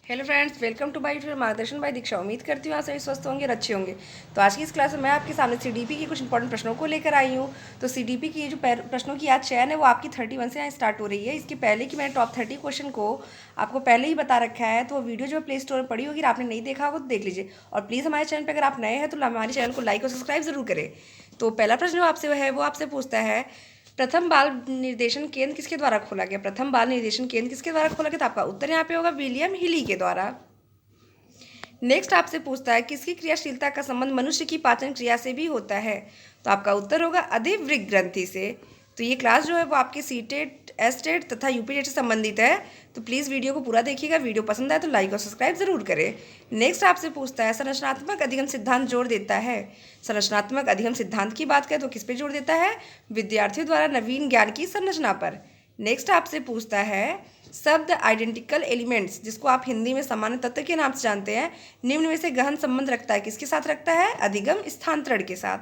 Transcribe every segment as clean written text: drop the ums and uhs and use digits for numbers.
Hello friends, welcome two by मार्गदर्शन bye दीक्षा। उम्मीद करती हूँ आप सभी स्वस्थ होंगे और अच्छे होंगे। तो आज की इस क्लास में मैं आपके सामने सीडीपी की कुछ इंपॉर्टेंट प्रश्नों को लेकर आई हूँ। तो सीडीपी की जो प्रश्नों की आज चयन है वो आपकी 31 से यहाँ स्टार्ट हो रही है। इसके पहले कि मैंने टॉप 30 क्वेश्चन को आपको पहले ही बता रखा है, तो वो वीडियो जो प्ले स्टोर में पड़ी होगी, आपने नहीं देखा होगा तो देख लीजिए। और प्लीज़ हमारे चैनल पर अगर आप नए हैं तो हमारे चैनल को लाइक और सब्सक्राइब जरूर करें। तो पहला प्रश्न जो आपसे है वो आपसे पूछता है, प्रथम बाल निर्देशन केंद्र किसके द्वारा खोला गया? प्रथम बाल निर्देशन केंद्र किसके द्वारा खोला गया? तो आपका उत्तर यहाँ पे होगा विलियम हिली के द्वारा। नेक्स्ट आपसे पूछता है, किसकी क्रियाशीलता का संबंध मनुष्य की पाचन क्रिया से भी होता है? तो आपका उत्तर होगा अधिवृक्क ग्रंथि से। तो ये क्लास जो है वो आपके सीटेट, एसटेट तथा यूपीटेट से संबंधित है। तो प्लीज़ वीडियो को पूरा देखिएगा। वीडियो पसंद आए तो लाइक और सब्सक्राइब जरूर करें। नेक्स्ट आपसे पूछता है, संरचनात्मक अधिगम सिद्धांत जोर देता है। संरचनात्मक अधिगम सिद्धांत की बात करें तो किस पे जोर देता है? विद्यार्थियों द्वारा नवीन ज्ञान की संरचना पर। नेक्स्ट आपसे पूछता है, शब्द आइडेंटिकल एलिमेंट्स, जिसको आप हिंदी में सामान्य तत्व के नाम से जानते हैं, निम्न में से गहन संबंध रखता है? किसके साथ रखता है? अधिगम स्थानांतरण के साथ।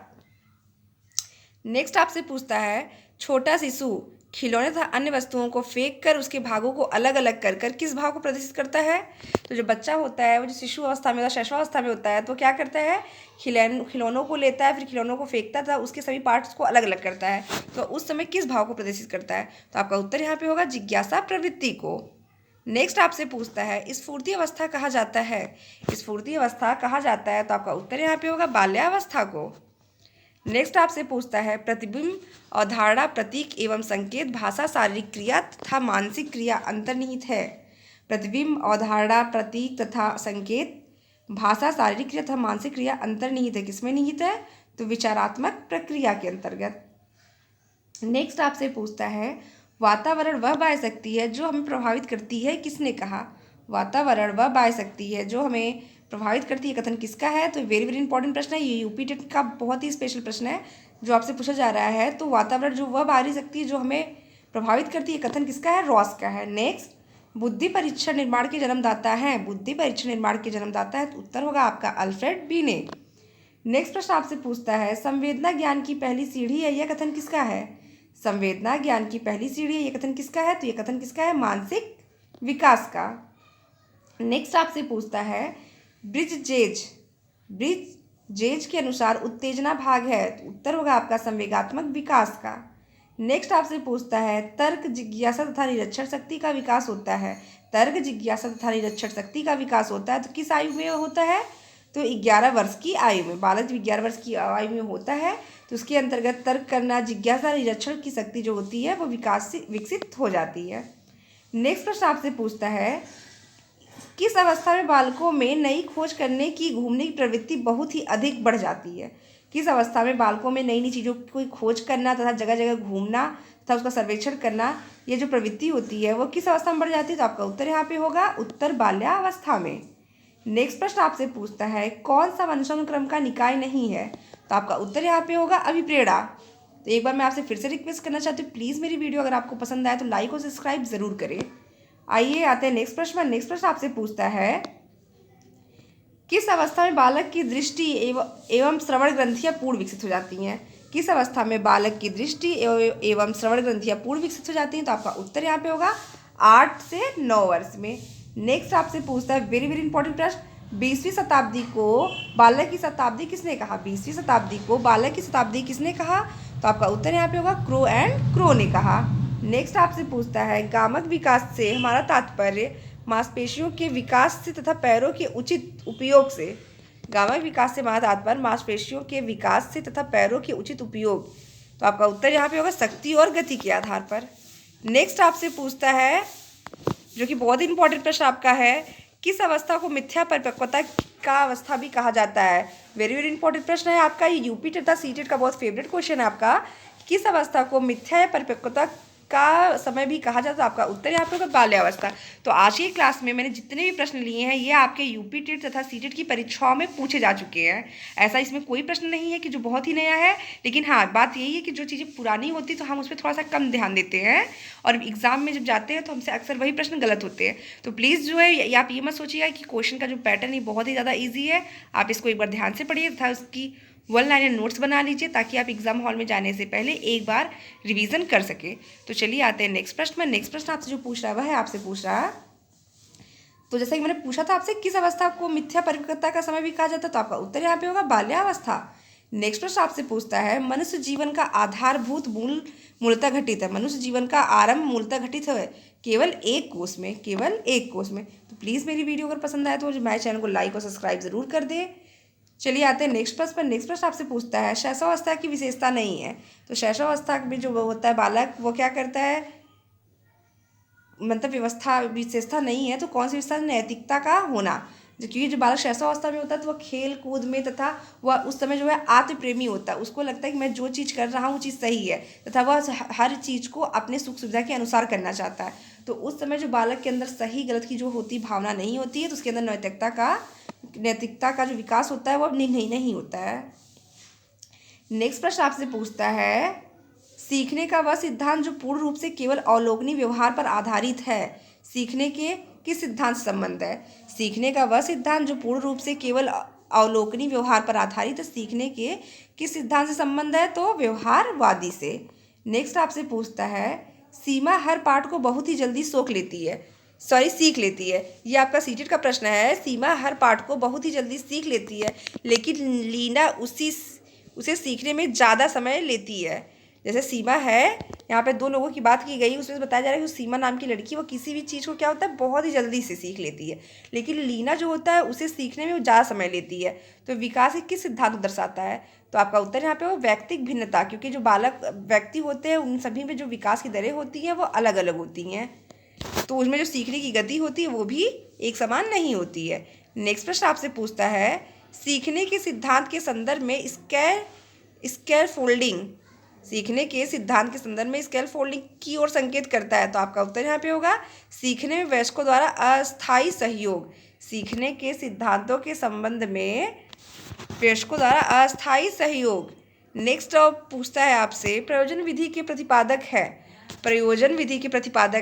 नेक्स्ट आपसे पूछता है, छोटा शिशु खिलौने तथा अन्य वस्तुओं को फेंक कर उसके भागों को अलग अलग कर कर किस भाव को प्रदर्शित करता है? तो जो बच्चा होता है वो जो शिशु अवस्था में, शैशवावस्था में होता है, तो क्या करता है? खिलौनों को लेता है, फिर खिलौनों को फेंकता था, उसके सभी पार्ट्स को अलग अलग करता है। तो उस समय किस भाव को प्रदर्शित करता है? तो आपका उत्तर यहाँ पे होगा जिज्ञासा प्रवृत्ति को। नेक्स्ट आपसे पूछता है, स्फूर्ति अवस्था कहा जाता है? स्फूर्ति अवस्था कहा जाता है, तो आपका उत्तर यहाँ पे होगा बाल्यावस्था को। नेक्स्ट आपसे पूछता है, प्रतिबिंब, अवधारणा, प्रतीक एवं संकेत भाषा शारीरिक क्रिया तथा मानसिक क्रिया अंतर्निहित है। प्रतिबिंब, अवधारणा, प्रतीक तथा संकेत भाषा शारीरिक क्रिया तथा मानसिक क्रिया अंतर्निहित है। किसमें निहित है? तो विचारात्मक प्रक्रिया के अंतर्गत। नेक्स्ट आपसे पूछता है, वातावरण वह बाह्य शक्ति है जो हमें प्रभावित करती है, किसने कहा? वातावरण वह बाह्य शक्ति है जो हमें प्रभावित करती है, कथन किसका है? तो वेरी वेरी इंपॉर्टेंट प्रश्न है। ये यूपी टेट का बहुत ही स्पेशल प्रश्न है जो आपसे पूछा जा रहा है। तो वातावरण जो वह बाहरी शक्ति है जो हमें प्रभावित करती है, कथन किसका है? रॉस का है। नेक्स्ट, बुद्धि परीक्षण निर्माण के जन्मदाता है। बुद्धि परीक्षण निर्माण के जन्मदाता है, तो उत्तर होगा आपका अल्फ्रेड बीने। नेक्स्ट प्रश्न आपसे पूछता है, संवेदना ज्ञान की पहली सीढ़ी है, यह कथन किसका है? संवेदना ज्ञान की पहली सीढ़ी है, यह कथन किसका है? तो यह कथन किसका है? मानसिक विकास का। नेक्स्ट आपसे पूछता है, ब्रिज जेज के अनुसार उत्तेजना भाग है, तो उत्तर होगा आपका संवेगात्मक विकास का। नेक्स्ट आपसे पूछता है, तर्क, जिज्ञासा तथा निरीक्षण शक्ति का विकास होता है। तर्क, जिज्ञासा तथा निरीक्षण शक्ति का विकास होता है, तो किस आयु में होता है? तो 11 वर्ष की आयु में। बालक 11 वर्ष की आयु में होता है, तो उसके अंतर्गत तर्क करना, जिज्ञासा, निरीक्षण की शक्ति जो होती है वो विकसित हो जाती है। नेक्स्ट प्रश्न आपसे पूछता है, किस अवस्था में बालकों में नई खोज करने की, घूमने की प्रवृत्ति बहुत ही अधिक बढ़ जाती है? किस अवस्था में बालकों में नई नई चीज़ों की खोज करना तथा जगह जगह घूमना तथा उसका सर्वेक्षण करना, ये जो प्रवृत्ति होती है वो किस अवस्था में बढ़ जाती है? तो आपका उत्तर यहाँ पे होगा उत्तर बाल्यावस्था में। नेक्स्ट प्रश्न आपसे पूछता है, कौन सा वंशानुक्रम का निकाय नहीं है? तो आपका उत्तर यहाँ पे होगा अभिप्रेरणा। तो एक बार मैं आपसे फिर से रिक्वेस्ट करना चाहती हूँ, प्लीज़ मेरी वीडियो अगर आपको पसंद आए तो लाइक और सब्सक्राइब जरूर करें। आइए आते हैं नेक्स्ट प्रश्न। नेक्स्ट प्रश्न आपसे पूछता है, किस अवस्था में बालक की दृष्टि एवं श्रवण ग्रंथियां पूर्ण विकसित हो जाती हैं? किस अवस्था में बालक की दृष्टि एवं श्रवण ग्रंथियां पूर्ण विकसित हो जाती हैं? तो आपका उत्तर यहाँ पे होगा 8 से 9 वर्ष में। नेक्स्ट आपसे पूछता है, वेरी वेरी इंपॉर्टेंट प्रश्न, 20वीं शताब्दी को बालक की शताब्दी किसने कहा? 20वीं शताब्दी को बालक की शताब्दी किसने कहा? तो आपका उत्तर यहाँ पे होगा क्रो एंड क्रो ने कहा। नेक्स्ट आपसे पूछता है, गामक विकास से हमारा तात्पर्य मांसपेशियों के विकास से तथा पैरों के उचित उपयोग से। गामक विकास से हमारा तात्पर्य मांसपेशियों के विकास से तथा पैरों के उचित उपयोग। तो आपका उत्तर यहाँ पे होगा शक्ति और गति के आधार पर। नेक्स्ट आपसे पूछता है, जो कि बहुत ही इंपॉर्टेंट प्रश्न आपका है, किस अवस्था को मिथ्या परिपक्वता का अवस्था भी कहा जाता है? वेरी वेरी इंपॉर्टेंट प्रश्न है आपका। ये यूपी तथा सीटेट का बहुत फेवरेट क्वेश्चन है आपका। किस अवस्था को मिथ्या या परिपक्वता का समय भी कहा जाता है? आपका उत्तर यहाँ पे होगा बाल्यावस्था। तो आज की क्लास में मैंने जितने भी प्रश्न लिए हैं ये आपके यूपी टेट तथा सीटेट की परीक्षाओं में पूछे जा चुके हैं। ऐसा इसमें कोई प्रश्न नहीं है कि जो बहुत ही नया है, लेकिन हाँ बात यही है कि जो चीज़ें पुरानी होती तो हम उस पर थोड़ा सा कम ध्यान देते हैं और एग्जाम में जब जाते हैं तो हमसे अक्सर वही प्रश्न गलत होते हैं। तो प्लीज़ जो है आप ये मत सोचिएगा कि क्वेश्चन का जो पैटर्न है बहुत ही ज़्यादा ईजी है। आप इसको एक बार ध्यान से पढ़िए तथा उसकी 1 लाइनर नोट्स बना लीजिए ताकि आप एग्जाम हॉल में जाने से पहले एक बार रिवीजन कर सके। तो चलिए आते हैं नेक्स्ट प्रश्न में। नेक्स्ट प्रश्न आपसे जो पूछ रहा है वह है आपसे पूछ रहा है, तो जैसा कि मैंने पूछा था आपसे, किस अवस्था को मिथ्या परिपक्वता का समय भी कहा जाता है, तो आपका उत्तर यहाँ पे होगा बाल्यावस्था। नेक्स्ट प्रश्न आपसे पूछता है, मनुष्य जीवन का आधारभूत मूल मूलतः घटित है। मनुष्य जीवन का आरंभ मूलतः घटित है केवल एक कोष में, केवल एक कोष में। तो प्लीज़ मेरी वीडियो अगर पसंद आए तो मेरे चैनल को लाइक और सब्सक्राइब जरूर कर दे। चलिए आते हैं नेक्स्ट प्रश्न पर। नेक्स्ट प्रश्न आपसे पूछता है, शैशवावस्था की विशेषता नहीं है। तो शैशवावस्था में जो होता है बालक, वो क्या करता है, मतलब व्यवस्था विशेषता नहीं है, तो कौन सी विशेषता, नैतिकता का होना। क्योंकि जो बालक शैशवावस्था में होता है तो वह खेल कूद में तथा वह उस समय जो है आत्मप्रेमी होता है। उसको लगता है कि मैं जो चीज़ कर रहा हूँ वो चीज़ सही है, तथा वह हर चीज़ को अपने सुख सुविधा के अनुसार करना चाहता है। तो उस समय जो बालक के अंदर सही गलत की जो होती भावना नहीं होती है, तो उसके अंदर नैतिकता का जो विकास होता है वो नहीं होता है। नेक्स्ट प्रश्न आपसे पूछता है, सीखने का वह सिद्धांत जो पूर्ण रूप से केवल अवलोकनीय व्यवहार पर आधारित है, सीखने के किस सिद्धांत से संबंध है। सीखने का वह सिद्धांत जो पूर्ण रूप से केवल अवलोकनीय व्यवहार पर आधारित है, सीखने के किस सिद्धांत से संबंध है, तो व्यवहारवादी से। नेक्स्ट आपसे पूछता है, सीमा हर पाठ को बहुत ही जल्दी सीख लेती है। ये आपका सीटेट का प्रश्न है। सीमा हर पाठ को बहुत ही जल्दी सीख लेती है, लेकिन लीना उसे सीखने में ज़्यादा समय लेती है। जैसे सीमा है, यहाँ पे दो लोगों की बात की गई, उसमें बताया जा रहा है कि सीमा नाम की लड़की वो किसी भी चीज़ को क्या होता है बहुत ही जल्दी से सीख लेती है, लेकिन लीना जो होता है उसे सीखने में वो ज़्यादा समय लेती है। तो विकास के किस सिद्धांत को दर्शाता है, तो आपका उत्तर यहाँ पे वो व्यक्तिक भिन्नता। क्योंकि जो बालक व्यक्ति होते हैं उन सभी में जो विकास की दरें होती हैं वो अलग अलग होती हैं, तो उसमें जो सीखने की गति होती है वो भी एक समान नहीं होती है। नेक्स्ट प्रश्न आपसे पूछता है, सीखने के सिद्धांत के संदर्भ में सीखने के सिद्धांत के संदर्भ में स्केल फोल्डिंग की ओर संकेत करता है। तो आपका उत्तर यहाँ पे होगा सीखने में वयस्कों द्वारा अस्थायी सहयोग। सीखने के सिद्धांतों के संबंध में वयस्कों द्वारा अस्थायी सहयोग। नेक्स्ट पूछता है आपसे, प्रयोजन विधि के प्रतिपादक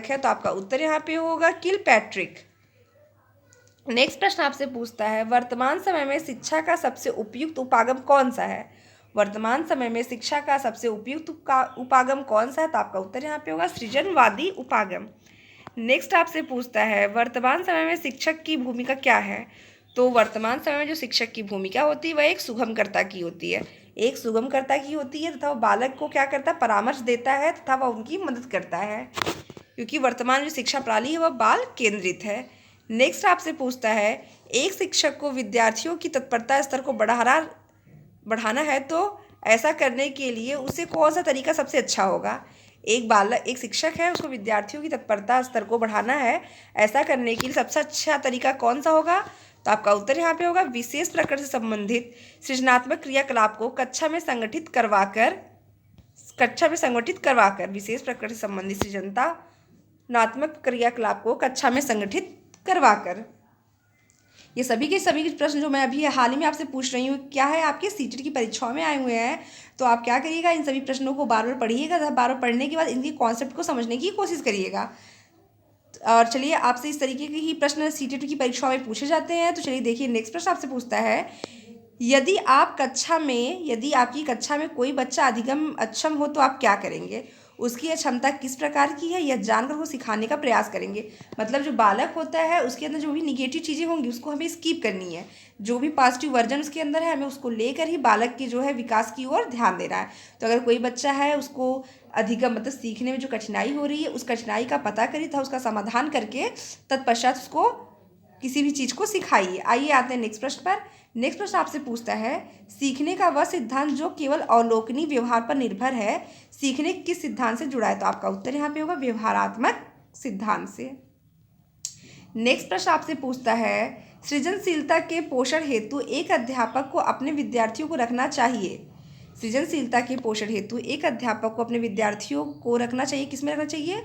है, तो आपका उत्तर यहाँ पे होगा किलपैट्रिक। नेक्स्ट प्रश्न आपसे पूछता है, वर्तमान समय में शिक्षा का सबसे उपयुक्त उपागम कौन सा है। वर्तमान समय में शिक्षा का सबसे उपयुक्त उपागम कौन सा है, तो आपका उत्तर यहाँ पे होगा सृजनवादी उपागम। नेक्स्ट आपसे पूछता है, वर्तमान समय में शिक्षक की भूमिका क्या है। तो वर्तमान समय में जो शिक्षक की भूमिका होती है वह एक सुगमकर्ता की होती है, तथा वो बालक को क्या करता है, परामर्श देता है तथा वह उनकी मदद करता है, क्योंकि वर्तमान जो शिक्षा प्रणाली है वह बाल केंद्रित है। नेक्स्ट आपसे पूछता है, एक शिक्षक को विद्यार्थियों की तत्परता स्तर को बढ़ाना है, तो ऐसा करने के लिए उसे कौन सा तरीका सबसे अच्छा होगा। एक शिक्षक है, उसको विद्यार्थियों की तत्परता स्तर को बढ़ाना है, ऐसा करने के लिए सबसे अच्छा तरीका कौन सा होगा, तो आपका उत्तर यहाँ पे होगा विशेष प्रकृति से संबंधित सृजनात्मक क्रियाकलाप को कक्षा में संगठित करवाकर विशेष प्रकृति से संबंधित सृजनात्मक क्रियाकलाप को कक्षा में संगठित करवाकर। ये सभी के प्रश्न जो मैं अभी हाल ही में आपसे पूछ रही हूँ क्या है, आपके सीटेट की परीक्षाओं में आए हुए हैं। तो आप क्या करिएगा, इन सभी प्रश्नों को बार बार पढ़िएगा, बार बार पढ़ने के बाद इनके कॉन्सेप्ट को समझने की कोशिश करिएगा। और चलिए, आपसे इस तरीके के ही प्रश्न सीटेट की परीक्षाओं में पूछे जाते हैं। तो चलिए देखिए, नेक्स्ट प्रश्न आपसे पूछता है, यदि आपकी कक्षा में कोई बच्चा अधिगम अक्षम हो तो आप क्या करेंगे। उसकी यह क्षमता किस प्रकार की है, यह जानकर उसको सिखाने का प्रयास करेंगे। मतलब जो बालक होता है उसके अंदर जो भी निगेटिव चीज़ें होंगी उसको हमें स्किप करनी है, जो भी पॉजिटिव वर्जन उसके अंदर है हमें उसको लेकर ही बालक के जो है विकास की ओर ध्यान देना है। तो अगर कोई बच्चा है उसको अधिगम मतलब सीखने में जो कठिनाई हो रही है उस कठिनाई का पता करिए था, उसका समाधान करके तत्पश्चात उसको किसी भी चीज़ को सिखाइए। आइए आते हैं नेक्स्ट प्रश्न पर। नेक्स्ट प्रश्न आपसे पूछता है, सीखने का वह सिद्धांत जो केवल अवलोकनीय व्यवहार पर निर्भर है, सीखने किस सिद्धांत से जुड़ा है। तो आपका उत्तर यहाँ पे होगा व्यवहारात्मक सिद्धांत से। नेक्स्ट प्रश्न आपसे पूछता है, सृजनशीलता के पोषण हेतु एक अध्यापक को अपने विद्यार्थियों को रखना चाहिए। सृजनशीलता के पोषण हेतु एक अध्यापक को अपने विद्यार्थियों को रखना चाहिए, किसमें रखना चाहिए,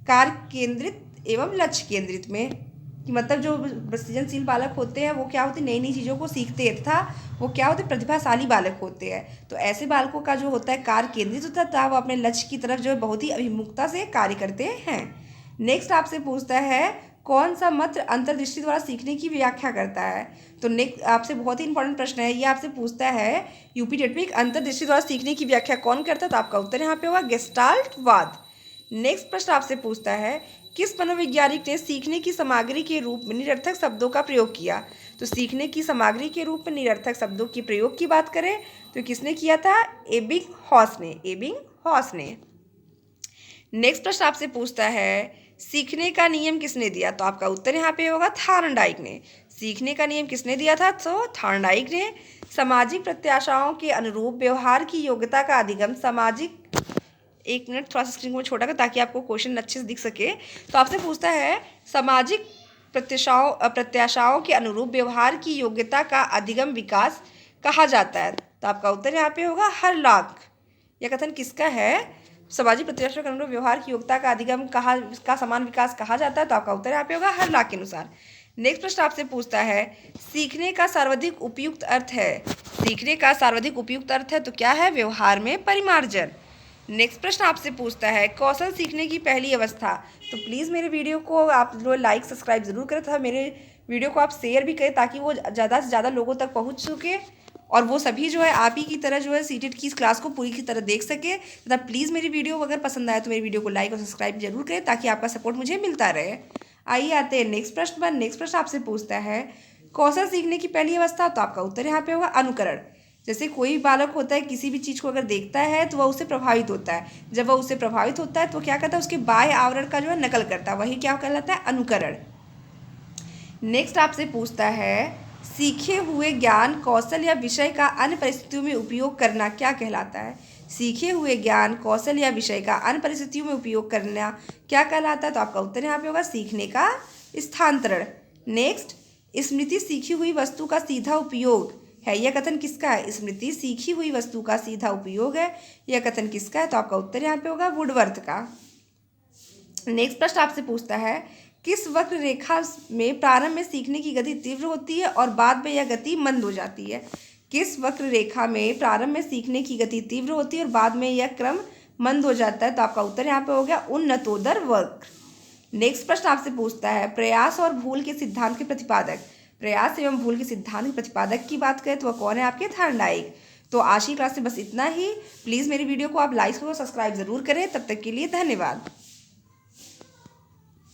कार्य केंद्रित एवं लक्ष्य केंद्रित में। कि मतलब जो सृजनशील बालक होते हैं वो क्या होते हैं, नई नई चीज़ों को सीखते हैं तथा वो क्या होते हैं, प्रतिभाशाली बालक होते हैं। तो ऐसे बालकों का जो होता है कार्य केंद्रित होता है तथा वो अपने लक्ष्य की तरफ जो है बहुत ही अभिमुखता से कार्य करते हैं। नेक्स्ट आपसे पूछता है, कौन सा मत अंतर्दृष्टि द्वारा सीखने की व्याख्या करता है। तो नेक्स्ट आपसे बहुत ही इंपॉर्टेंट प्रश्न है, ये आपसे पूछता है यूपी टेट में अंतर्दृष्टि द्वारा सीखने की व्याख्या कौन करता है। तो आपका उत्तर यहाँ पे होगा गेस्टाल्टवाद। नेक्स्ट प्रश्न आपसे पूछता है, किस मनोवैज्ञानिक ने सीखने की सामग्री के रूप में निरर्थक शब्दों का प्रयोग किया? तो सीखने की सामग्री के रूप में निरर्थक शब्दों के प्रयोग की बात करें तो किसने किया था? एबिंगहॉस ने। एबिंगहॉस ने। नेक्स्ट प्रश्न आपसे पूछता है, सीखने का नियम किसने दिया? तो आपका उत्तर यहाँ पे होगा थॉर्नडाइक ने। सीखने का नियम किसने दिया था? तो थॉर्नडाइक ने। सामाजिक प्रत्याशाओं के अनुरूप व्यवहार की योग्यता का अधिगम सामाजिक, एक मिनट थोड़ा सा स्क्रीन को छोटा कर ताकि आपको क्वेश्चन अच्छे से दिख सके। तो आपसे पूछता है, सामाजिक प्रत्याशाओं के अनुरूप व्यवहार की योग्यता का अधिगम विकास कहा जाता है? तो आपका उत्तर यहाँ पे होगा हरलॉक। यह कथन किसका है? सामाजिक प्रत्याशाओं के अनुरूप व्यवहार की योग्यता का अधिगम का समान विकास कहा जाता है। तो आपका उत्तर यहाँ पे होगा हरलॉक के अनुसार। नेक्स्ट प्रश्न आपसे पूछता है, सीखने का सर्वाधिक उपयुक्त अर्थ है? सीखने का सर्वाधिक उपयुक्त अर्थ है तो क्या है? व्यवहार में परिमार्जन। नेक्स्ट प्रश्न आपसे पूछता है, कौशल सीखने की पहली अवस्था? तो प्लीज़ मेरे वीडियो को आप लोग लाइक सब्सक्राइब ज़रूर करें तथा मेरे वीडियो को आप शेयर भी करें ताकि वो ज़्यादा से ज़्यादा लोगों तक पहुंच सके और वो सभी जो है आप ही की तरह जो है सीटेट की इस क्लास को पूरी की तरह देख सके। तथा प्लीज़ मेरी वीडियो अगर पसंद आए तो मेरी वीडियो को लाइक और सब्सक्राइब जरूर करें ताकि आपका सपोर्ट मुझे मिलता रहे। आइए आते हैं नेक्स्ट प्रश्न पर। नेक्स्ट प्रश्न आपसे पूछता है, कौशल सीखने की पहली अवस्था? तो आपका उत्तर यहाँ पे होगा अनुकरण। जैसे कोई बालक होता है, किसी भी चीज़ को अगर देखता है तो वह उससे प्रभावित होता है। जब वह उससे प्रभावित होता है तो क्या करता है? उसके बाह्य आवरण का जो है नकल करता है, वही क्या कहलाता है? अनुकरण। नेक्स्ट आपसे पूछता है, सीखे हुए ज्ञान, कौशल या विषय का अन्य परिस्थितियों में उपयोग करना क्या कहलाता है? सीखे हुए ज्ञान, कौशल या विषय का अन्य परिस्थितियों में उपयोग करना क्या कहलाता है? तो आपका उत्तर यहाँ पे होगा सीखने का स्थानांतरण। नेक्स्ट, स्मृति सीखी हुई वस्तु का सीधा उपयोग है। यह कथन किसका है? स्मृति सीखी हुई वस्तु का सीधा उपयोग है। यह कथन किसका है? तो आपका उत्तर यहाँ पे होगा वुडवर्थ का। नेक्स्ट प्रश्न आपसे पूछता है, किस वक्र रेखा में प्रारंभ में सीखने की गति तीव्र होती है और बाद में यह गति मंद हो जाती है? किस वक्र रेखा में प्रारंभ में सीखने की गति तीव्र होती है और बाद में यह क्रम मंद हो जाता है? तो आपका उत्तर यहाँ पे हो गया उन्नतोदर वक्र। नेक्स्ट प्रश्न आपसे पूछता है, प्रयास और भूल के सिद्धांत के प्रतिपादक? प्रयास एवं भूल के सिद्धांत के प्रतिपादक की बात करें तो वह कौन है? आपके थॉर्नडाइक। तो आज की क्लास से बस इतना ही। प्लीज़ मेरी वीडियो को आप लाइक और सब्सक्राइब जरूर करें। तब तक के लिए धन्यवाद।